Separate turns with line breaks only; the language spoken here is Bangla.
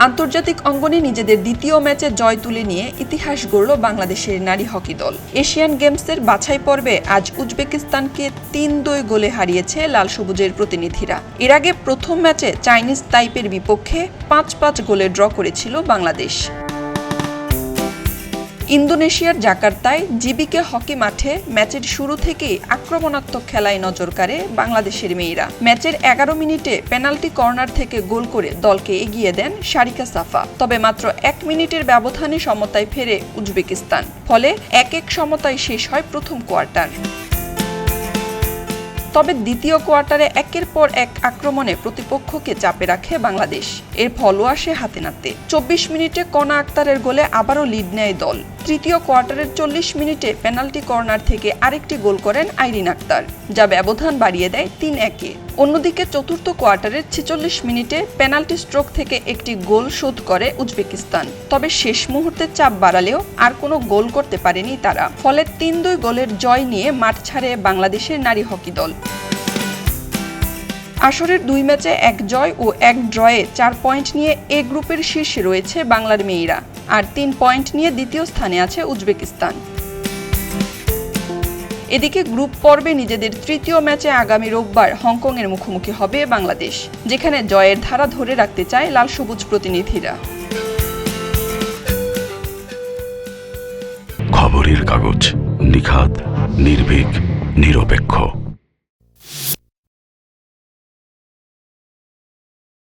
আন্তর্জাতিক অঙ্গনে নিজেদের দ্বিতীয় ম্যাচে জয় তুলে নিয়ে ইতিহাস গড়ল বাংলাদেশের নারী হকি দল। এশিয়ান গেমসের বাছাই পর্বে আজ উজবেকিস্তানকে ৩-২ গোলে হারিয়েছে লাল সবুজের প্রতিনিধিরা। এর আগে প্রথম ম্যাচে চাইনিজ তাইপের বিপক্ষে ৫-৫ গোলে ড্র করেছিল বাংলাদেশ। ইন্দোনেশিয়ার জাকার্তায় জিবিকে হকি মাঠে ম্যাচের শুরু থেকেই আক্রমণাত্মক খেলায় নজর কাড়ে বাংলাদেশের মেয়েরা। ম্যাচের ১১ মিনিটে পেনাল্টি কর্নার থেকে গোল করে দলকে এগিয়ে দেন সারিকা সাফা। তবে মাত্র ১ মিনিটের ব্যবধানে সমতায় ফেরে উজবেকিস্তান। ফলে ১-১ সমতায় শেষ হয় প্রথম কোয়ার্টার। তবে দ্বিতীয় কোয়ার্টারে একের পর এক আক্রমণে প্রতিপক্ষকে চাপে রাখে বাংলাদেশ। এর ফলও আসে হাতে নাতে। ২৪ মিনিটে কণা আক্তারের গোলে আবারও লিড নেয় দল। তৃতীয় কোয়ার্টারের ৪০ মিনিটে পেনাল্টি কর্নার থেকে আরেকটি গোল করেন আইরিন আক্তার, যা ব্যবধান বাড়িয়ে দেয় ৩-১-এ। অন্যদিকে চতুর্থ কোয়ার্টারের ৪৬ মিনিটে পেনাল্টি স্ট্রোক থেকে একটি গোল শোধ করে উজবেকিস্তান। তবে শেষ মুহূর্তে চাপ বাড়ালেও আর কোনো গোল করতে পারেনি তারা। ফলে ৩-২ গোলের জয় নিয়ে মাঠ ছাড়ে বাংলাদেশের নারী হকি দল। আসরের ২ ম্যাচে ১ জয় ও ১ ড্রয়ে ৪ পয়েন্ট নিয়ে এ গ্রুপের শীর্ষে রয়েছে বাংলার মেয়েরা, আর ৩ পয়েন্ট নিয়ে দ্বিতীয় স্থানে আছে উজবেকিস্তান। এদিকে গ্রুপ পর্বে নিজেদের তৃতীয় ম্যাচে আগামী রোববার হংকংয়ের মুখোমুখি হবে বাংলাদেশ, যেখানে জয়ের ধারা ধরে রাখতে চায় লাল সবুজ প্রতিনিধিরা।
খবরের কাগজ, নিখাত, নির্ভীক, নিরপেক্ষ।